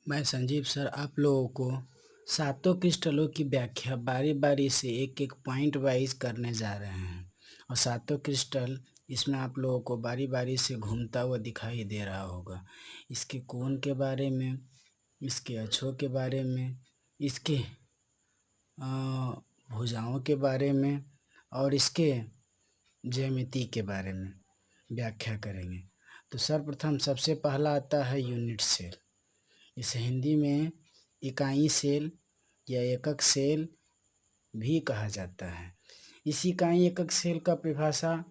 मैं संजीव सर आप लोगों को सातों क्रिस्टलों की व्याख्या बारी बारी से एक एक पॉइंट वाइज करने जा रहे हैं और सातों क्रिस्टल इसमें आप लोगों को बारी बारी से घूमता हुआ दिखाई दे रहा होगा। इसके कोण के बारे में, इसके अक्षों के बारे में, इसके भुजाओं के बारे में और इसके ज्यामिति के बारे में व्याख्या करेंगे। तो सर्वप्रथम सबसे पहला आता है यूनिट सेल। इसे हिंदी में इकाई सेल या एकक सेल भी कहा जाता है। इस इकाई एकक सेल का परिभाषा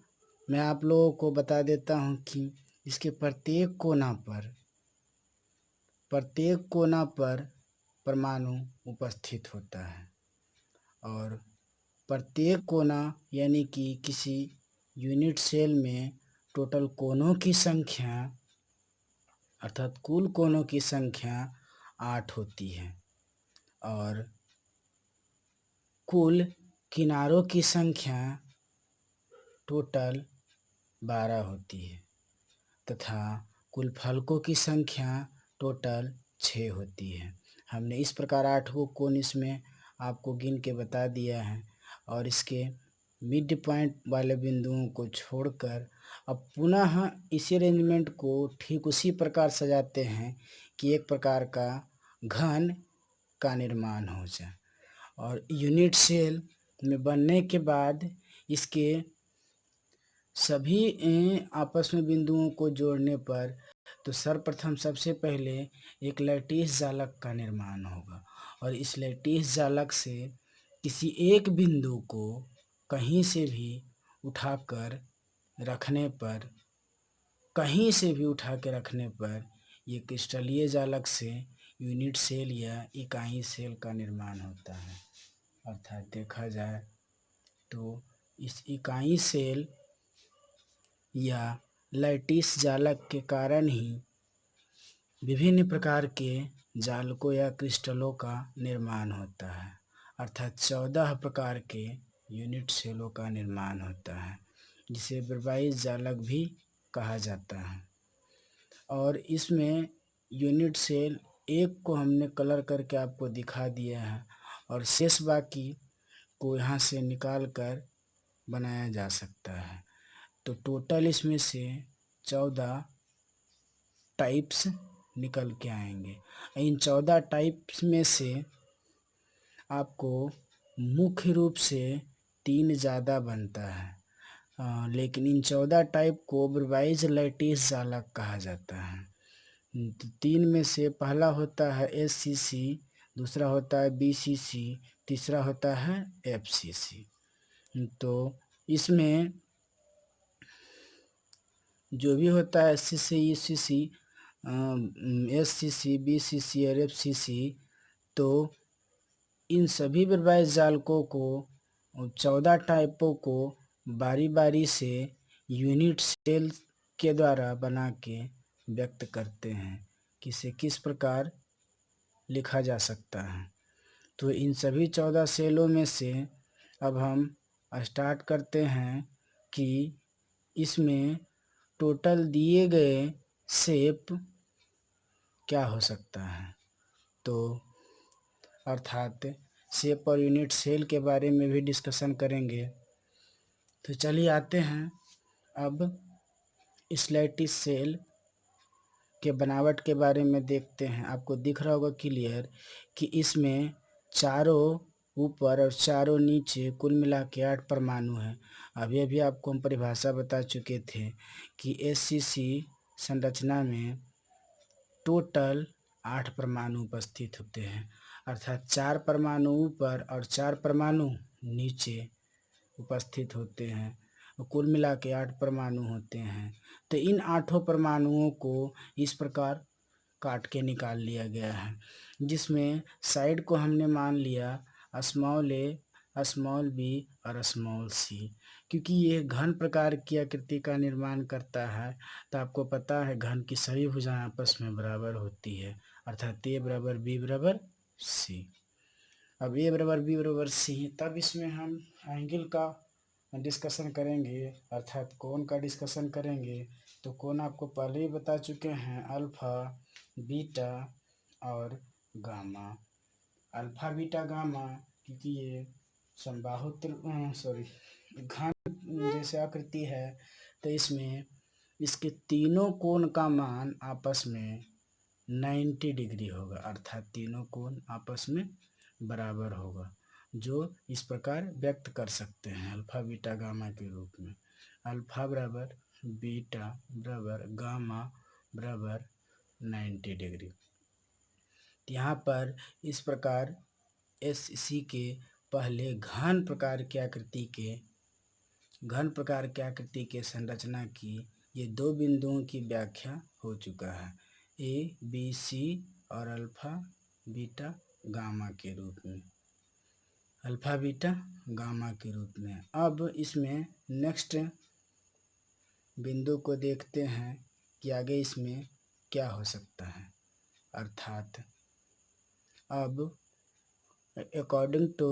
मैं आप लोगों को बता देता हूँ कि इसके प्रत्येक कोना पर परमाणु उपस्थित होता है और प्रत्येक कोना यानी कि किसी यूनिट सेल में टोटल कोनों की संख्या अर्थात कुल कोनों की संख्या 8 होती है और कुल किनारों की संख्या टोटल 12 होती है तथा कुल फलकों की संख्या टोटल 6 होती है। हमने इस प्रकार 8 को कोण इसमें आपको गिन के बता दिया है और इसके मिड पॉइंट वाले बिंदुओं को छोड़कर अब पुनः इसी अरेंजमेंट को ठीक उसी प्रकार सजाते हैं कि एक प्रकार का घन का निर्माण हो जाए और यूनिट सेल में बनने के बाद इसके सभी आपस में बिंदुओं को जोड़ने पर तो सर्वप्रथम सबसे पहले एक लैटिस जालक का निर्माण होगा और इस लैटिस जालक से किसी एक बिंदु को कहीं से भी उठाकर रखने पर ये क्रिस्टलीय जालक से यूनिट सेल या इकाई सेल का निर्माण होता है। अर्थात देखा जाए तो इस इकाई सेल या लैटिस जालक के कारण ही विभिन्न प्रकार के जालकों या क्रिस्टलों का निर्माण होता है। अर्थात 14 प्रकार के यूनिट सेलों का निर्माण होता है जिसे ब्रबाइस जालक भी कहा जाता है। और इसमें यूनिट सेल एक को हमने कलर करके आपको दिखा दिया है और शेष बाकी को यहाँ से निकाल कर बनाया जा सकता है। तो टोटल इसमें से 14 टाइप्स निकल के आएंगे। इन 14 टाइप्स में से आपको मुख्य रूप से 3 ज़्यादा बनता है लेकिन इन 14 टाइप को ब्रबाइस लैटिस जालक कहा जाता है। तो 3 में से पहला होता है SCC, दूसरा होता है BCC, तीसरा होता है FCC। तो इसमें जो भी होता है SCC, ECC, SCC, BCC और FCC, तो इन सभी ब्रबाइस जालकों को 14 टाइपों को बारी बारी से यूनिट सेल के द्वारा बना के व्यक्त करते हैं कि इसे किस प्रकार लिखा जा सकता है। तो इन सभी 14 सेलों में से अब हम स्टार्ट करते हैं कि इसमें टोटल दिए गए शेप क्या हो सकता है। तो अर्थात शेप और यूनिट सेल के बारे में भी डिस्कशन करेंगे। तो चलिए आते हैं अब इस लैटिस सेल के बनावट के बारे में देखते हैं। आपको दिख रहा होगा क्लियर कि इसमें चारों ऊपर और चारों नीचे कुल मिला के 8 परमाणु हैं। अभी अभी आपको हम परिभाषा बता चुके थे कि SCC संरचना में टोटल 8 परमाणु उपस्थित होते हैं अर्थात 4 परमाणु ऊपर और 4 परमाणु नीचे उपस्थित होते हैं। कुल मिला के 8 परमाणु होते हैं। तो इन 8 परमाणुओं को इस प्रकार काट के निकाल लिया गया है जिसमें साइड को हमने मान लिया स्मॉल a, स्मॉल b और स्मॉल c क्योंकि ये घन प्रकार की आकृति का निर्माण करता है। तो आपको पता है घन की सभी भुजाएं आपस में बराबर होती है अर्थात a बराबर b बराबर c। अब a बराबर b बराबर c तब इसमें हम एंगल का डिस्कशन करेंगे अर्थात कोण का डिस्कशन करेंगे। तो कोण आपको पहले ही बता चुके हैं अल्फा, बीटा और गामा। अल्फा बीटा गामा क्योंकि ये समबाहु घन जैसे आकृति है, तो इसमें इसके तीनों कोण का मान आपस में 90 डिग्री होगा, अर्थात तीनों कोण आपस में बराबर होगा, जो इस प्रकार व्यक्त कर सकते हैं अल्फा बीटा गामा के रूप में। अल्फा बराबर बीटा बराबर गामा बराबर 90 डिग्री। यहाँ पर इस प्रकार एस के पहले घन प्रकार की आकृति के संरचना की ये दो बिंदुओं की व्याख्या हो चुका है, ए बी सी और अल्फा बीटा गामा के रूप में, अल्फा बीटा गामा के रूप में। अब इसमें नेक्स्ट बिंदु को देखते हैं कि आगे इसमें क्या हो सकता है, अर्थात अब अकॉर्डिंग टू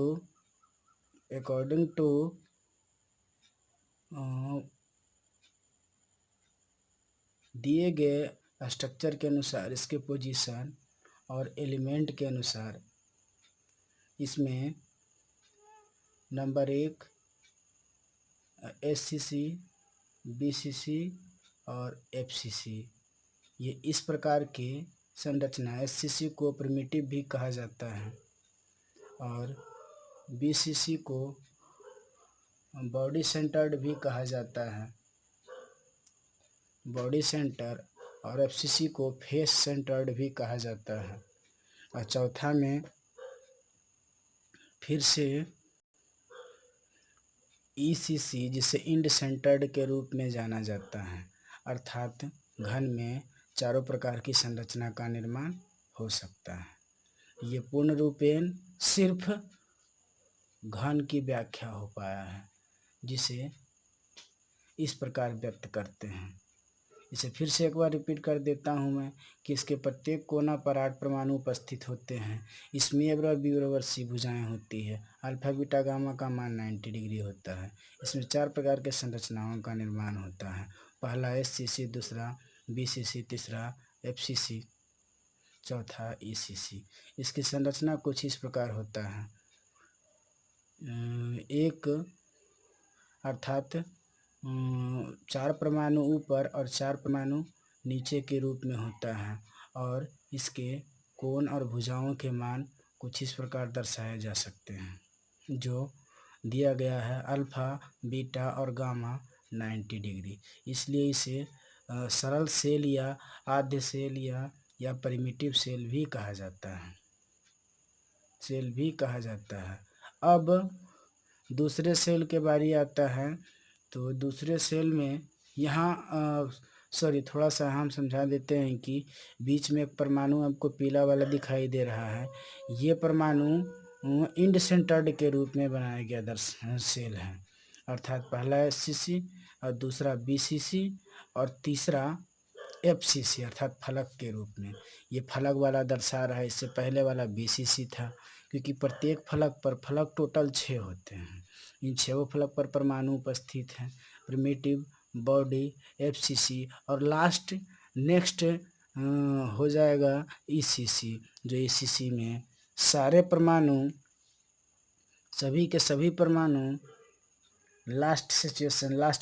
दिए गए स्ट्रक्चर के अनुसार, इसके पोजीशन और एलिमेंट के अनुसार इसमें नंबर 1 SCC, BCC और FCC, ये इस प्रकार के संरचना, SCC को प्रिमिटिव भी कहा जाता है और BCC को बॉडी सेंटर्ड भी कहा जाता है, बॉडी सेंटर, और FCC को फेस सेंटर्ड भी कहा जाता है। और चौथा में फिर से ECC, जिसे इंड सेंटर्ड के रूप में जाना जाता है, अर्थात घन में चारों प्रकार की संरचना का निर्माण हो सकता है। ये पूर्ण रूपेण सिर्फ घन की व्याख्या हो पाया है, जिसे इस प्रकार व्यक्त करते हैं। इसे फिर से एक बार रिपीट कर देता हूँ मैं कि इसके प्रत्येक कोना पर 8 परमाणु उपस्थित होते हैं। इसमें ए बराबर बी बराबर सी भुजाएं होती है। अल्फा बीटा गामा का मान 90 डिग्री होता है। इसमें 4 प्रकार के संरचनाओं का निर्माण होता है। पहला SCC, दूसरा BCC, तीसरा FCC, चौथा ECC। इसकी संरचना कुछ इस प्रकार होता है, एक अर्थात 4 परमाणु ऊपर और 4 परमाणु नीचे के रूप में होता है, और इसके कोण और भुजाओं के मान कुछ इस प्रकार दर्शाए जा सकते हैं, जो दिया गया है अल्फा बीटा और गामा 90 डिग्री। इसलिए इसे सरल सेल या आद्य सेल या प्रिमिटिव सेल भी कहा जाता है। अब दूसरे सेल के बारी आता है, तो दूसरे सेल में यहाँ थोड़ा सा हम समझा देते हैं कि बीच में एक परमाणु आपको पीला वाला दिखाई दे रहा है, ये परमाणु इंड सेंटर्ड के रूप में बनाया गया सेल है, अर्थात पहला SCC और दूसरा BCC और तीसरा FCC, अर्थात फलक के रूप में। ये फलक वाला दर्शा रहा है, इससे पहले वाला BCC था, क्योंकि प्रत्येक फलक टोटल 6 होते हैं। इन 6 फलक पर परमाणु उपस्थित हैं, प्रिमिटिव, बॉडी, FCC और नेक्स्ट हो जाएगा ECC, जो ECC में सारे परमाणु, सभी के सभी परमाणु लास्ट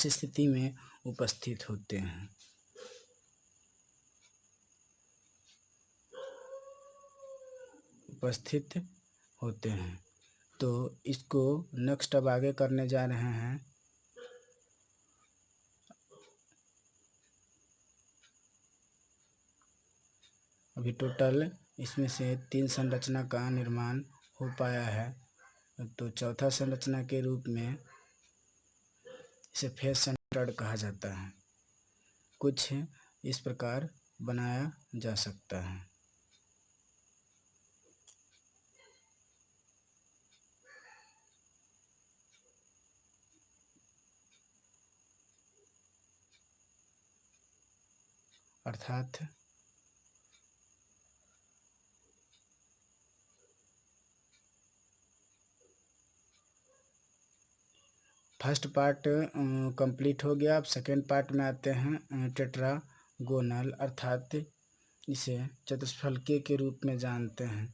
स्थिति में उपस्थित होते हैं। तो इसको नेक्स्ट अब आगे करने जा रहे हैं। अभी टोटल इसमें से 3 संरचना का निर्माण हो पाया है, तो चौथा संरचना के रूप में इसे फेस सेंटर्ड कहा जाता है। कुछ इस प्रकार बनाया जा सकता है। अर्थात फर्स्ट पार्ट कंप्लीट हो गया। अब सेकेंड पार्ट में आते हैं, टेट्रागोनल, अर्थात इसे चतुष्फलकीय के रूप में जानते हैं।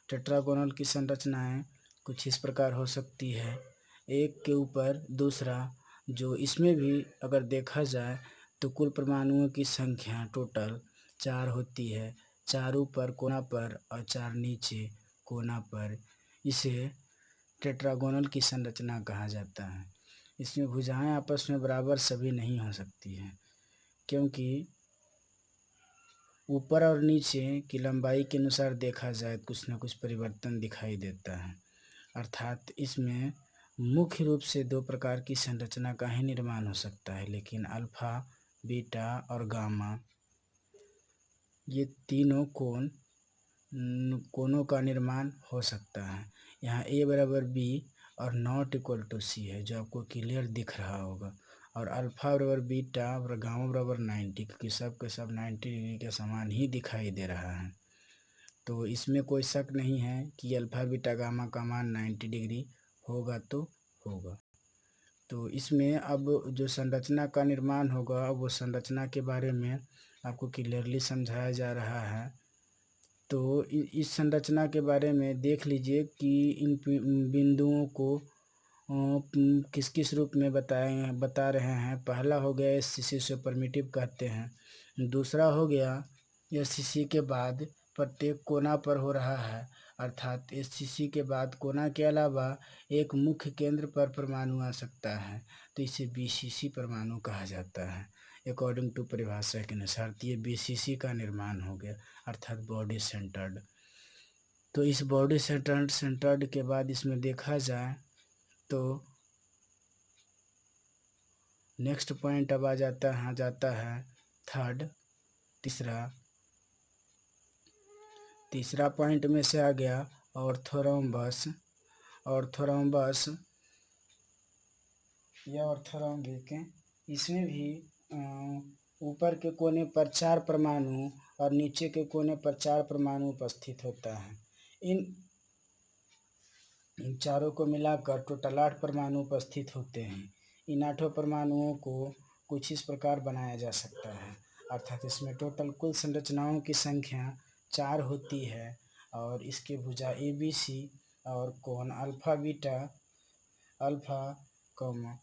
टेट्रागोनल की संरचनाएं कुछ इस प्रकार हो सकती है, एक के ऊपर दूसरा, जो इसमें भी अगर देखा जाए तो कुल परमाणुओं की संख्या टोटल 4 होती है, 4 ऊपर कोना पर और 4 नीचे कोना पर। इसे टेट्रागोनल की संरचना कहा जाता है। इसमें भुजाएं आपस में बराबर सभी नहीं हो सकती हैं, क्योंकि ऊपर और नीचे की लंबाई के अनुसार देखा जाए कुछ न कुछ परिवर्तन दिखाई देता है। अर्थात इसमें मुख्य रूप से 2 प्रकार की संरचना का ही निर्माण हो सकता है, लेकिन अल्फा, बीटा और गामा ये तीनों कोनों का निर्माण हो सकता है। यहाँ ए बराबर बी और नॉट इक्वल टू सी है, जो आपको क्लियर दिख रहा होगा, और अल्फा बराबर बीटा और गामा बराबर 90, क्योंकि सब के सब 90 डिग्री के समान ही दिखाई दे रहा है। तो इसमें कोई शक नहीं है कि अल्फा बीटा गामा का मान 90 डिग्री होगा तो होगा। तो इसमें अब जो संरचना का निर्माण होगा, वो संरचना के बारे में आपको क्लियरली समझाया जा रहा है। तो इस संरचना के बारे में देख लीजिए कि इन बिंदुओं को किस किस रूप में बता रहे हैं। पहला हो गया एससीसी सुपरमिटिव कहते हैं। दूसरा हो गया एससीसी के बाद प्रत्येक कोना पर हो रहा है, अर्थात एससीसी के बाद कोना के अलावा एक मुख्य केंद्र पर परमाणु आ सकता है, तो इसे बीसीसी परमाणु कहा जाता है अकॉर्डिंग टू परिभाषा के अनुसार। तो ये बीसीसी का निर्माण हो गया, अर्थात बॉडी सेंटर्ड। तो इस बॉडी सेंटर्ड के बाद इसमें देखा जाए तो नेक्स्ट पॉइंट अब आ जाता है थर्ड, तीसरा पॉइंट में से आ गया ऑर्थोरोम्बस। ऑर्थोरोम्बस या ऑर्थोरोम्बिक, इसमें भी ऊपर के कोने पर 4 परमाणु और नीचे के कोने पर 4 परमाणु उपस्थित होता है। इन चारों को मिलाकर टोटल 8 परमाणु उपस्थित होते हैं। इन 8 परमाणुओं को कुछ इस प्रकार बनाया जा सकता है, अर्थात इसमें टोटल कुल संरचनाओं की संख्या 4 होती है, और इसके भुजा ए बी सी और कोण अल्फा बीटा अल्फा कॉमा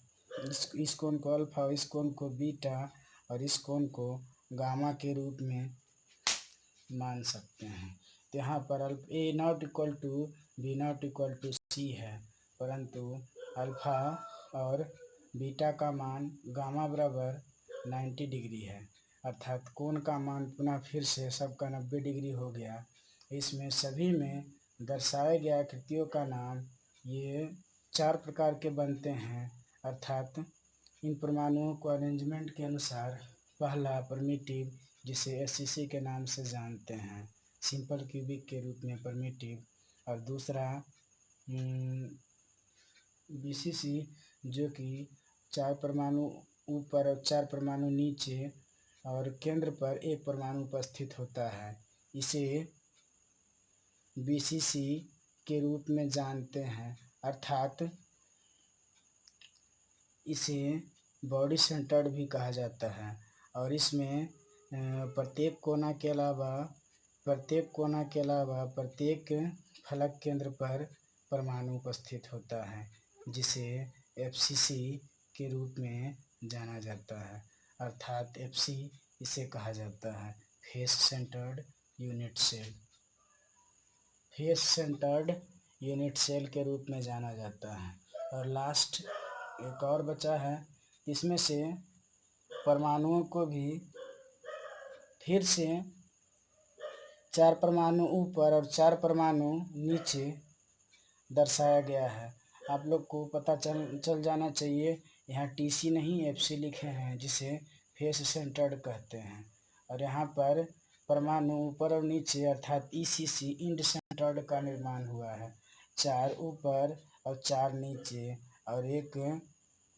इस कोण को अल्फा, इस कोण को बीटा और इस कोण को गामा के रूप में मान सकते हैं। तो यहाँ पर A not equal to B not equal to C है, परंतु अल्फा और बीटा का मान गामा बराबर 90 डिग्री है, अर्थात कोण का मान पुनः फिर से सबका 90 डिग्री हो गया। इसमें सभी में दर्शाए गए आकृतियों का नाम ये 4 प्रकार के बनते हैं, अर्थात इन परमाणुओं को अरेंजमेंट के अनुसार पहला प्रिमिटिव, जिसे एससीसी के नाम से जानते हैं, सिंपल क्यूबिक के रूप में प्रिमिटिव, और दूसरा बीसीसी, जो कि 4 परमाणु ऊपर और 4 परमाणु नीचे और केंद्र पर एक परमाणु उपस्थित होता है, इसे बीसीसी के रूप में जानते हैं, अर्थात इसे बॉडी सेंटर्ड भी कहा जाता है। और इसमें प्रत्येक कोना के अलावा प्रत्येक फलक केंद्र पर परमाणु उपस्थित होता है, जिसे एफसीसी के रूप में जाना जाता है, अर्थात एफसी इसे कहा जाता है face centred unit cell. Face centred unit cell के रूप में जाना जाता है। और लास्ट एक और बचा है, इसमें से परमाणुओं को भी फिर से 4 परमाणु ऊपर और 4 परमाणु नीचे दर्शाया गया है। आप लोग को पता चल जाना चाहिए, यहाँ टीसी नहीं एफसी लिखे हैं, जिसे फेस सेंटर्ड कहते हैं। और यहाँ पर परमाणु ऊपर और नीचे अर्थात ईसीसी इंड सेंटर्ड का निर्माण हुआ है, 4 ऊपर और 4 नीचे और एक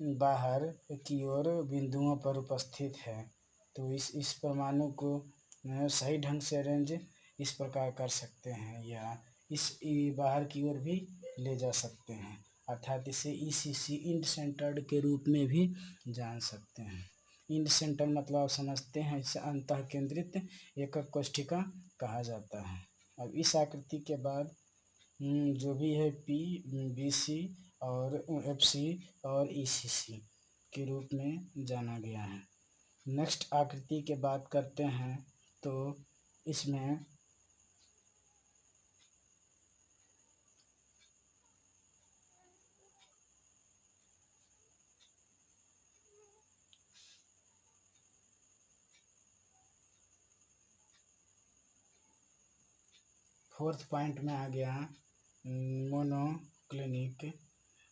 बाहर की ओर बिंदुओं पर उपस्थित है। तो इस परमाणु को सही ढंग से अरेंज इस प्रकार कर सकते हैं, या इस बाहर की ओर भी ले जा सकते हैं, अर्थात इसे ईसीसी इंड सेंटर्ड के रूप में भी जान सकते हैं। इंड सेंटर मतलब आप समझते हैं, इसे अंतः केंद्रित एकक कोशिका कहा जाता है। अब इस आकृति के बाद जो भी है पी, बी सी और एफ सी और ई सी सी के रूप में जाना गया है। नेक्स्ट आकृति की बात करते हैं तो इसमें फोर्थ पॉइंट में आ गया मोनोक्लिनिक,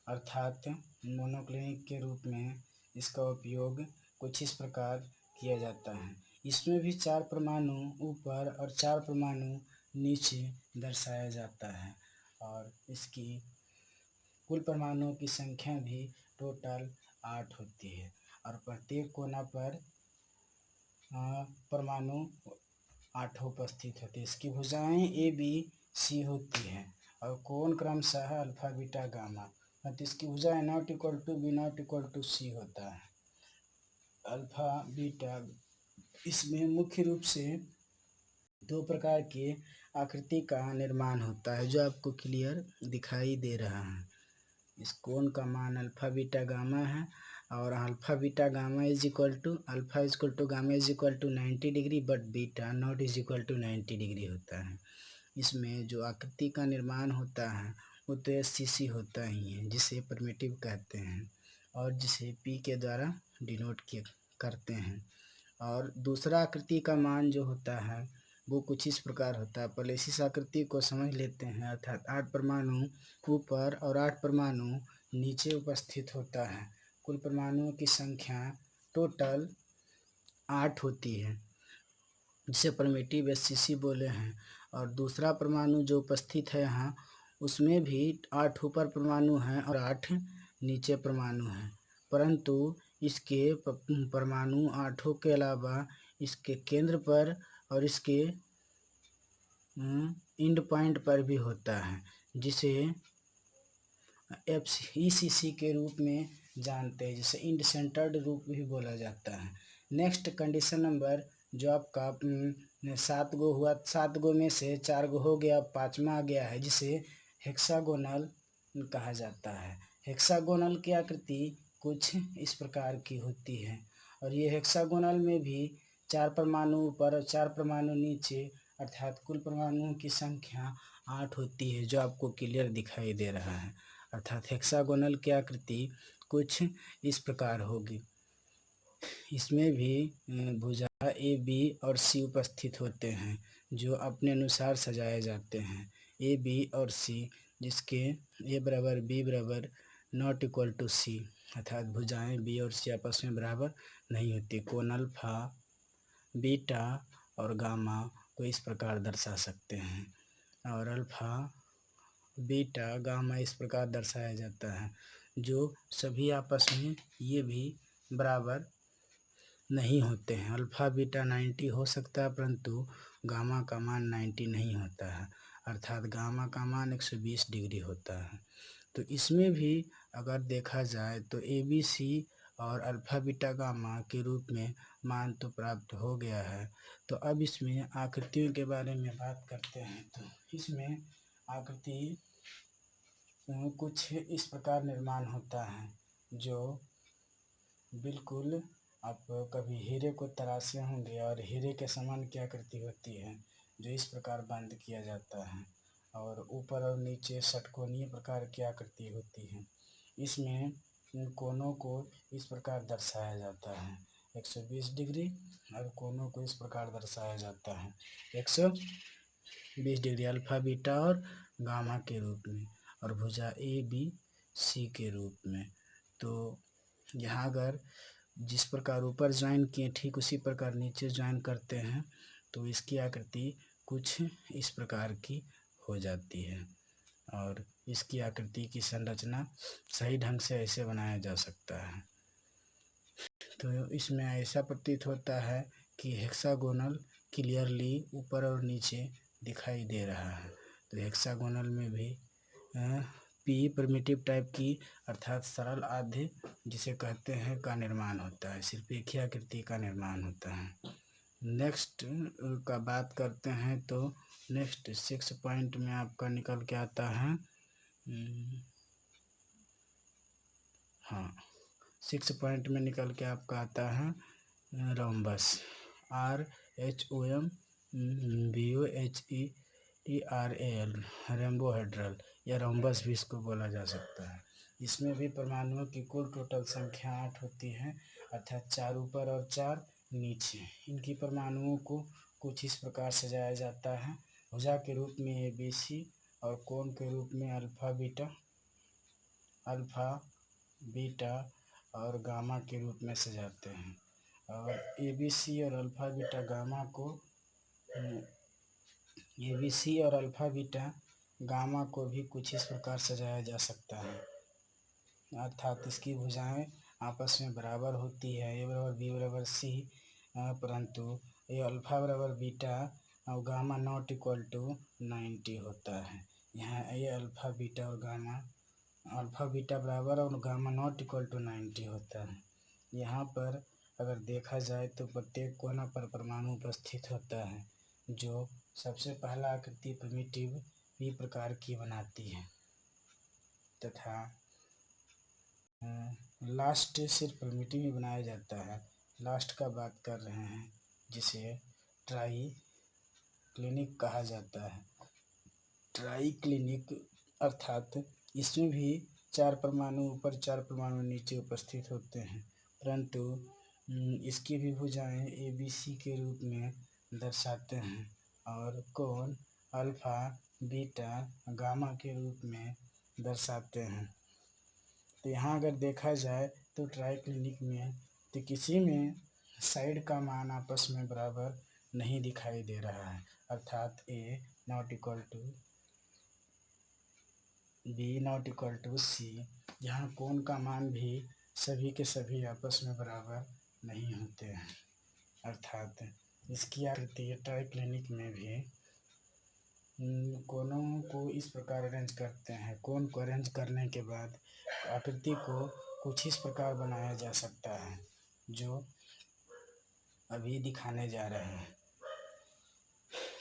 अर्थात मोनोक्लिनिक के रूप में इसका उपयोग कुछ इस प्रकार किया जाता है। इसमें भी 4 परमाणु ऊपर और 4 परमाणु नीचे दर्शाया जाता है और इसकी कुल परमाणुओं की संख्या भी टोटल 8 होती है और प्रत्येक कोना पर परमाणु 8 उपस्थित होते हैं। इसकी भुजाएं ए बी सी होती है और कोण क्रमशः अल्फा बीटा गामा, मतलब इसकी भुजाएं not equal to B not equal to C होता है, अल्फा बीटा। इसमें मुख्य रूप से 2 प्रकार की आकृति का निर्माण होता है जो आपको क्लियर दिखाई दे रहा है। इस कोण का मान अल्फा बीटा गामा है और alpha beta gamma is equal to alpha is equal to gamma is equal to 90 degree but beta not is equal to 90 degree होता है। इसमें जो आकृति का निर्माण होता है वो तो एससीसी होता ही है जिसे प्रिमिटिव कहते हैं और जिसे पी के द्वारा डिनोट किए करते हैं। और दूसरा आकृति का मान जो होता है वो कुछ इस प्रकार होता है। पहले इस आकृति को समझ लेते हैं, अर्थात 8 परमाणु ऊपर और 8 परमाणु नीचे उपस्थित होता है। कुल परमाणुओं की संख्या टोटल 8 होती है जिसे प्रिमिटिव एससीसी बोले हैं। और दूसरा परमाणु जो उपस्थित है यहाँ उसमें भी 8 ऊपर परमाणु हैं और 8 नीचे परमाणु हैं, परंतु इसके परमाणु 8 के अलावा इसके केंद्र पर और इसके इंड पॉइंट पर भी होता है जिसे FECC के रूप में जानते हैं, जिसे इंड सेंटर्ड रूप भी बोला जाता है। नेक्स्ट कंडीशन नंबर जो आपका 7 गो हुआ, 7 गो में से 4 गो हो गया, 5वां आ गया है जिसे हेक्सागोनल कहा जाता है। हेक्सागोनल की आकृति कुछ इस प्रकार की होती है और ये हेक्सागोनल में भी 4 परमाणु ऊपर और 4 परमाणु नीचे, अर्थात कुल परमाणुओं की संख्या 8 होती है जो आपको क्लियर दिखाई दे रहा है। अर्थात हेक्सागोनल की आकृति कुछ इस प्रकार होगी। इसमें भी भुजा ए बी और सी उपस्थित होते हैं जो अपने अनुसार सजाए जाते हैं। ए बी और सी जिसके ए बराबर बी बराबर नॉट इक्वल टू सी, अर्थात भुजाएं बी और सी आपस में बराबर नहीं होती। कोण अल्फा बीटा और गामा को इस प्रकार दर्शा सकते हैं और अल्फा बीटा गामा इस प्रकार दर्शाया जाता है जो सभी आपस में ये भी बराबर नहीं होते हैं। अल्फा बीटा 90 हो सकता है परंतु गामा का मान 90 नहीं होता है, अर्थात गामा का मान 120 डिग्री होता है। तो इसमें भी अगर देखा जाए तो ए बी सी और अल्फा बीटा गामा के रूप में मान तो प्राप्त हो गया है। तो अब इसमें आकृतियों के बारे में बात करते हैं तो इसमें आकृति कुछ इस प्रकार निर्माण होता है जो बिल्कुल आप कभी हीरे को तराशे होंगे और हीरे के समान की आकृति होती है जो इस प्रकार बंद किया जाता है और ऊपर और नीचे षटकोणीय प्रकार की आकृति होती है। इसमें कोनों को इस प्रकार दर्शाया जाता है 120 डिग्री और कोनों को इस प्रकार दर्शाया जाता है 120 डिग्री अल्फा बीटा और गामा के रूप में और भुजा ए बी सी के रूप में। तो यहाँ अगर जिस प्रकार ऊपर ज्वाइन किए ठीक उसी प्रकार नीचे ज्वाइन करते हैं तो इसकी आकृति कुछ इस प्रकार की हो जाती है और इसकी आकृति की संरचना सही ढंग से ऐसे बनाया जा सकता है। तो इसमें ऐसा प्रतीत होता है कि हेक्सागोनल क्लियरली ऊपर और नीचे दिखाई दे रहा है। तो हेक्सागोनल में भी पी प्रिमिटिव टाइप की अर्थात सरल आध्य जिसे कहते हैं का निर्माण होता है। सिर्फ एक ही आकृति का निर्माण होता है। नेक्स्ट का बात करते हैं तो नेक्स्ट 6 पॉइंट में आपका निकल के आता है हाँ 6 पॉइंट में निकल के आपका आता है रोम्बस, RHOMBOHERAL, रेम्बोहेड्रल या रोम्बस भी इसको बोला जा सकता है। इसमें भी परमाणुओं की कुल टोटल संख्या 8 होती है, अर्थात 4 ऊपर और 4 नीचे। इनकी परमाणुओं को कुछ इस प्रकार सजाया जाता है। भुजा के रूप में ABC और कोण के रूप में अल्फा बीटा और गामा के रूप में सजाते हैं। और ABC और अल्फा बीटा गामा को भी कुछ इस प्रकार सजाया जा सकता है, अर्थात इसकी भुजाएं आपस में बराबर होती है, A बराबर B बराबर C, परंतु ये अल्फा बराबर बीटा और गामा नॉट इक्वल टू 90 होता है। यहाँ ये अल्फा बीटा बराबर और गामा नॉट इक्वल टू 90 होता है। यहाँ पर अगर देखा जाए तो प्रत्येक कोना पर परमाणु उपस्थित होता है, जो सबसे पहला आकृति प्रिमिटिव पी प्रकार की बनाती है तथा लास्ट सिर्फ प्रिमिटिव ही बनाया जाता है। लास्ट का बात कर रहे हैं जिसे ट्राई क्लिनिक कहा जाता है। ट्राई क्लिनिक अर्थात इसमें भी 4 परमाणु ऊपर 4 परमाणु नीचे उपस्थित होते हैं, परंतु इसकी भी भुजाएं ABC के रूप में दर्शाते हैं और कोण अल्फा बीटा गामा के रूप में दर्शाते हैं। तो यहाँ अगर देखा जाए तो ट्राई क्लिनिक में तो किसी में साइड का मान आपस में बराबर नहीं दिखाई दे रहा है, अर्थात A not equal to B not equal to C। यहाँ कोण का मान भी सभी के सभी आपस में बराबर नहीं होते हैं, अर्थात इसकी आकृति ट्राई क्लिनिक में भी कोणों को इस प्रकार अरेंज करते हैं। कोण को अरेंज करने के बाद आकृति को कुछ इस प्रकार बनाया जा सकता है जो अभी दिखाने जा रहे हैं।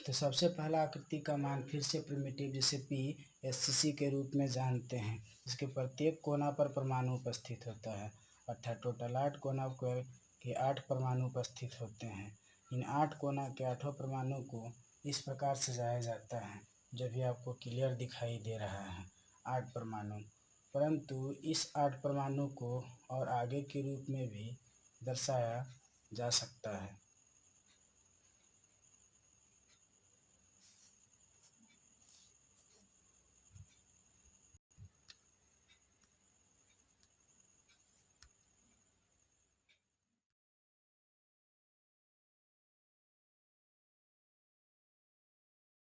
तो सबसे पहला आकृति का मान फिर से प्रिमिटिव जिसे PSCC के रूप में जानते हैं, इसके प्रत्येक कोना पर परमाणु उपस्थित होता है, अर्थात टोटल 8 कोना के 8 परमाणु उपस्थित होते हैं। इन 8 कोना के 8 परमाणु को इस प्रकार सजाया जाता है जो भी आपको क्लियर दिखाई दे रहा है, 8 परमाणु। परंतु इस 8 परमाणु को और आगे के रूप में भी दर्शाया जा सकता है।